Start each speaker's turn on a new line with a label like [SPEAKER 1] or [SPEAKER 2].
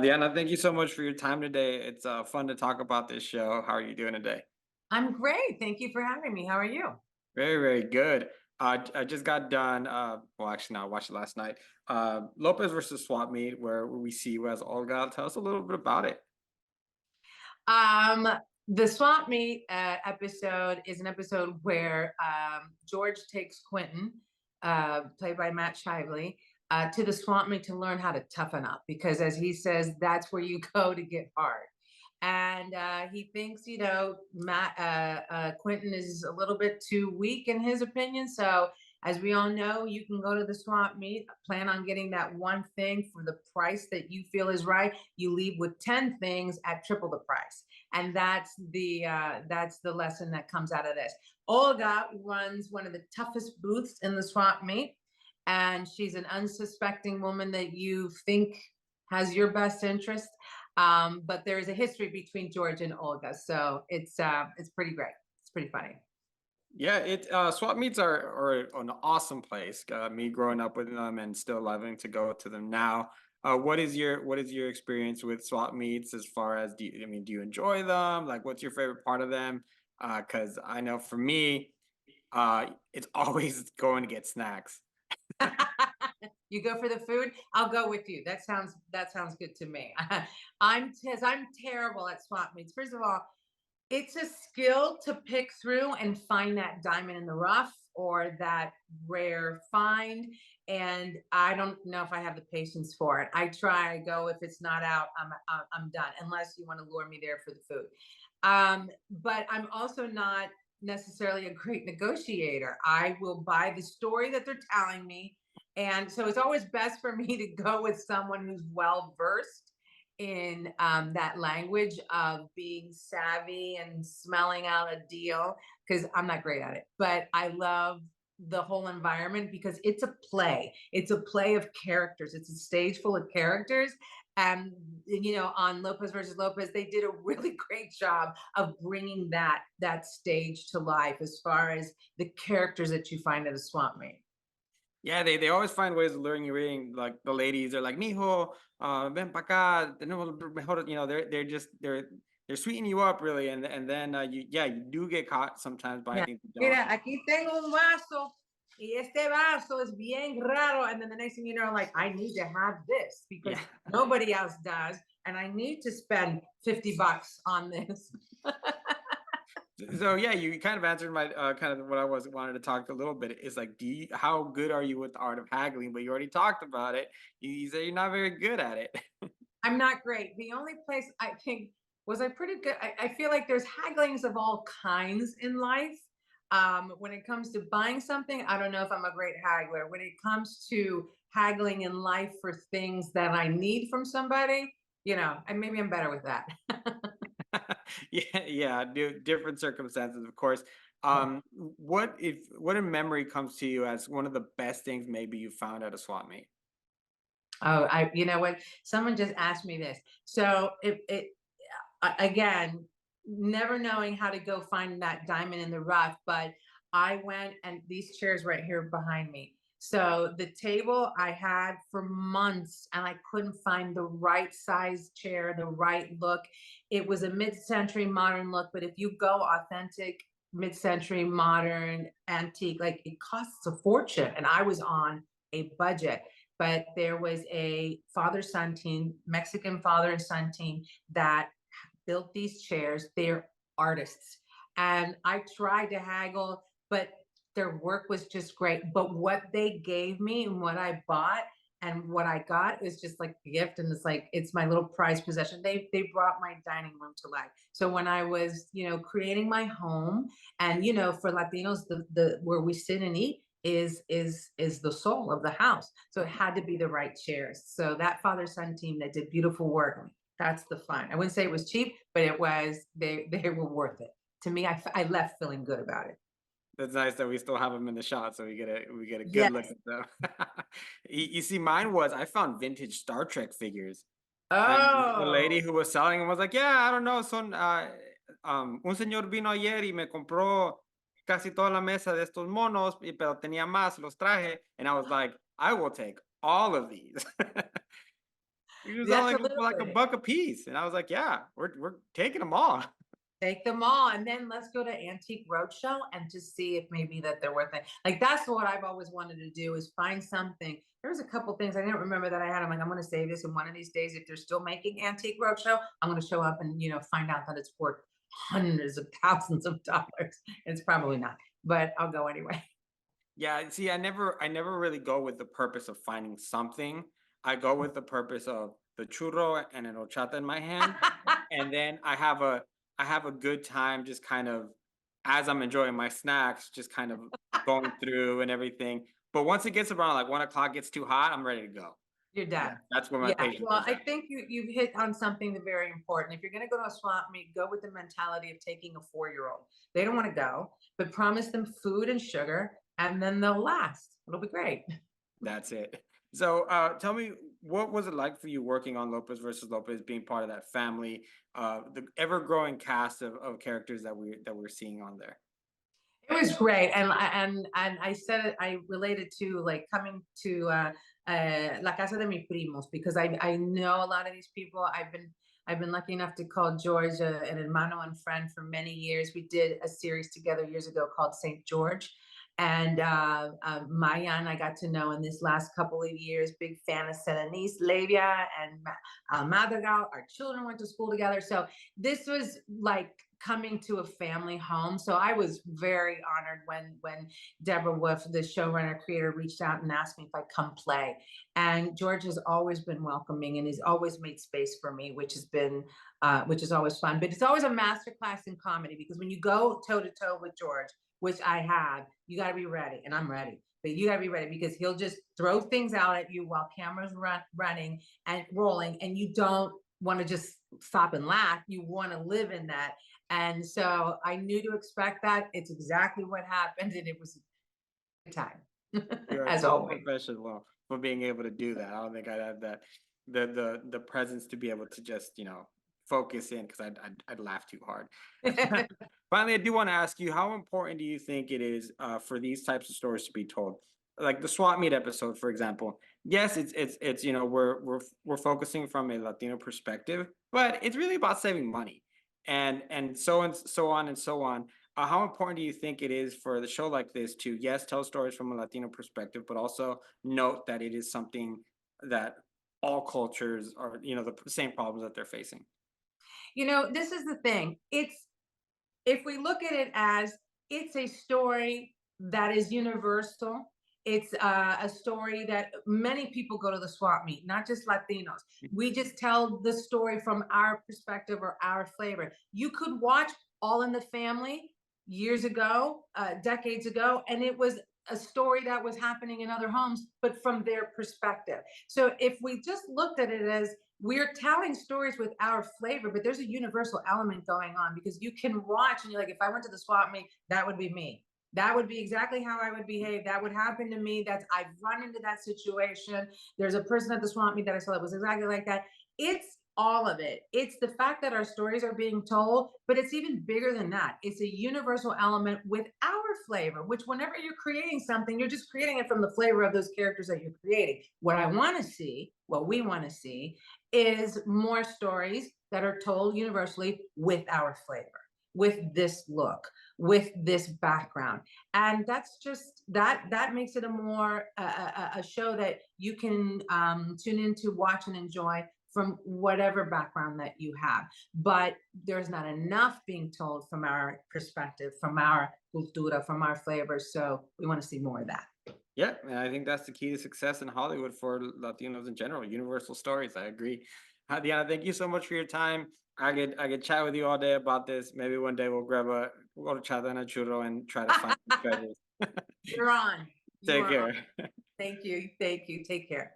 [SPEAKER 1] Diana, thank you so much for your time today. It's fun to talk about this show. How are you doing today?
[SPEAKER 2] I'm great. Thank you for having me. How are you?
[SPEAKER 1] Very, very good. I just got done. Well, actually, no, I watched it last night. Lopez versus Swap Meet, where we see you as Olga. Tell us a little bit about it.
[SPEAKER 2] Um, the swap meet episode is an episode where George takes Quentin, played by Matt Shively, to the swap meet to learn how to toughen up because, as he says, that's where you go to get hard. And he thinks, Matt Quentin is a little bit too weak in his opinion. So, as we all know, you can go to the swap meet, plan on getting that one thing for the price that you feel is right. You leave with 10 things at triple the price, and that's the lesson that comes out of this. Olga runs one of the toughest booths in the swap meet, and she's an unsuspecting woman that you think has your best interest, but there is a history between George and Olga, so it's pretty great. It's pretty funny.
[SPEAKER 1] Yeah, swap meets are an awesome place. Me growing up with them and still loving to go to them now. What is your experience with swap meets as far as do you enjoy them? Like, what's your favorite part of them? Because I know for me, it's always going to get snacks.
[SPEAKER 2] You go for the food. I'll go with you. That sounds good to me. I'm terrible at swap meets. First of all, it's a skill to pick through and find that diamond in the rough or that rare find. And I don't know if I have the patience for it. I try, I go. If it's not out, I'm done. Unless you want to lure me there for the food. But I'm also not necessarily a great negotiator. I will buy the story that they're telling me. And so it's always best for me to go with someone who's well versed in that language of being savvy and smelling out a deal because I'm not great at it. But I love the whole environment because it's a play. It's a play of characters. It's a stage full of characters. And on Lopez versus Lopez, they did a really great job of bringing that stage to life as far as the characters that you find at a swamp meet.
[SPEAKER 1] Yeah, they always find ways of luring you in. Like the ladies are like, "Mijo, ven pa acá, tenemos mejor." They're sweetening you up really, and then you do get caught sometimes by
[SPEAKER 2] Yeah.
[SPEAKER 1] things you don't.
[SPEAKER 2] Mira, aquí tengo un vaso y este vaso es bien raro. And then the next thing you know, like, I need to have this because
[SPEAKER 1] Yeah.
[SPEAKER 2] nobody else does. And I need to spend $50 on this.
[SPEAKER 1] So yeah, you kind of answered my kind of what I was wanted to talk a little bit. Is like, how good are you with the art of haggling? But you already talked about it. You say you're not very good at it.
[SPEAKER 2] I'm not great. The only place I think was I pretty good. I feel like there's hagglings of all kinds in life. When it comes to buying something, I don't know if I'm a great haggler. When it comes to haggling in life for things that I need from somebody, and maybe I'm better with that.
[SPEAKER 1] Yeah, yeah, different circumstances, of course. What in memory comes to you as one of the best things maybe you found at a swap meet?
[SPEAKER 2] Oh, you know what? Someone just asked me this. So again, never knowing how to go find that diamond in the rough, but I went and these chairs right here behind me. So the table I had for months and I couldn't find the right size chair, the right look. It was a mid-century modern look, but if you go authentic mid-century modern antique, like it costs a fortune. And I was on a budget, but there was a father-son team, Mexican father and son team that built these chairs. They're artists. And I tried to haggle, but their work was just great. But what they gave me and what I bought and what I got is just like a gift. And it's like, it's my little prized possession. They brought my dining room to life. So when I was, creating my home and, for Latinos, the where we sit and eat is the soul of the house. So it had to be the right chairs. So that father son team that did beautiful work, that's the fun. I wouldn't say it was cheap, but it was they were worth it. To me, I left feeling good about it.
[SPEAKER 1] That's nice that we still have them in the shot, so we get a good look
[SPEAKER 2] Yes.
[SPEAKER 1] at them. You see, mine was I found vintage Star Trek figures, and the lady
[SPEAKER 2] Oh,
[SPEAKER 1] who was selling them was like, "Yeah, I don't know, son, un señor vino ayer y me compró casi toda la mesa de estos monos, pero tenía más, los traje," and I was like, "I will take all of these." He was all
[SPEAKER 2] That's
[SPEAKER 1] like,
[SPEAKER 2] a little
[SPEAKER 1] like a
[SPEAKER 2] bit.
[SPEAKER 1] buck a piece. And I was like, yeah, we're taking them all.
[SPEAKER 2] Take them all, and then let's go to Antique Roadshow and just see if maybe that they're worth it. Like that's what I've always wanted to do is find something. There was a couple things I didn't remember that I had. I'm like, I'm going to save this, and one of these days, if they're still making Antique Roadshow, I'm going to show up and find out that it's worth hundreds of thousands of dollars. It's probably not, but I'll go anyway.
[SPEAKER 1] Yeah, see, I never really go with the purpose of finding something. I go with the purpose of the churro and an horchata in my hand, and then I have a good time just kind of as I'm enjoying my snacks, just kind of going through and everything. But once it gets around like 1 o'clock, gets too hot, I'm ready to go.
[SPEAKER 2] You're
[SPEAKER 1] Yeah,
[SPEAKER 2] done.
[SPEAKER 1] that's where my
[SPEAKER 2] Yeah,
[SPEAKER 1] patience
[SPEAKER 2] well,
[SPEAKER 1] is
[SPEAKER 2] I
[SPEAKER 1] at.
[SPEAKER 2] think you've hit on something that very important. If you're going to go to a swap meet, go with the mentality of taking a 4-year-old. They don't want to go, but promise them food and sugar, and then they'll last. It'll be great.
[SPEAKER 1] That's it. So, tell me, what was it like for you working on Lopez versus Lopez, being part of that family, the ever-growing cast of characters that we're seeing on there?
[SPEAKER 2] It was great, and I said it. I related to like coming to La Casa de mis Primos because I know a lot of these people. I've been lucky enough to call George an hermano and friend for many years. We did a series together years ago called Saint George, and Mayan I got to know in this last couple of years. Big fan of Selenice, Levia, and Madrigal. Our children went to school together, so this was like coming to a family home. So I was very honored when Deborah Wolf, the showrunner creator, reached out and asked me if I'd come play. And George has always been welcoming and he's always made space for me, which is always fun. But it's always a masterclass in comedy because when you go toe to toe with George, which I have, you got to be ready, and I'm ready. But you got to be ready because he'll just throw things out at you while cameras running and rolling, and you don't want to just stop and laugh. You want to live in that. And so I knew to expect that. It's exactly what happened, and it was a good time,
[SPEAKER 1] You're a
[SPEAKER 2] as
[SPEAKER 1] total
[SPEAKER 2] always.
[SPEAKER 1] professional for being able to do that. I don't think I'd have that the presence to be able to just focus in because I'd laugh too hard. Finally, I do want to ask you, how important do you think it is for these types of stories to be told? Like the swap meet episode, for example. Yes, it's we're focusing from a Latino perspective, but it's really about saving money, and so on and so on. How important do you think it is for the show like this to, yes, tell stories from a Latino perspective, but also note that it is something that all cultures are, the same problems that they're facing?
[SPEAKER 2] This is the thing. If we look at it as it's a story that is universal, it's a story that many people go to the swap meet, not just Latinos. We just tell the story from our perspective or our flavor. You could watch All in the Family years ago, decades ago, and it was a story that was happening in other homes, but from their perspective. So if we just looked at it as we're telling stories with our flavor, but there's a universal element going on because you can watch and you're like, if I went to the swap meet, that would be me. That would be exactly how I would behave. That would happen to me. I've run into that situation. There's a person at the swap meet that I saw that was exactly like that. It's all of it. It's the fact that our stories are being told, but it's even bigger than that. It's a universal element with our flavor, which whenever you're creating something, you're just creating it from the flavor of those characters that you're creating. What I want to see, what we want to see, is more stories that are told universally with our flavor, with this look, with this background. And that's just that makes it a more a show that you can tune into, watch, and enjoy from whatever background that you have. But there's not enough being told from our perspective, from our cultura, from our flavors. So we want to see more of that.
[SPEAKER 1] Yeah, and I think that's the key to success in Hollywood for Latinos in general. Universal stories. I agree. Diana, thank you so much for your time. I could chat with you all day about this. Maybe one day we'll go to Chata and a churro and try to find some treasures.
[SPEAKER 2] You're on. You
[SPEAKER 1] Take
[SPEAKER 2] are on.
[SPEAKER 1] care.
[SPEAKER 2] Thank you. Thank you. Take care.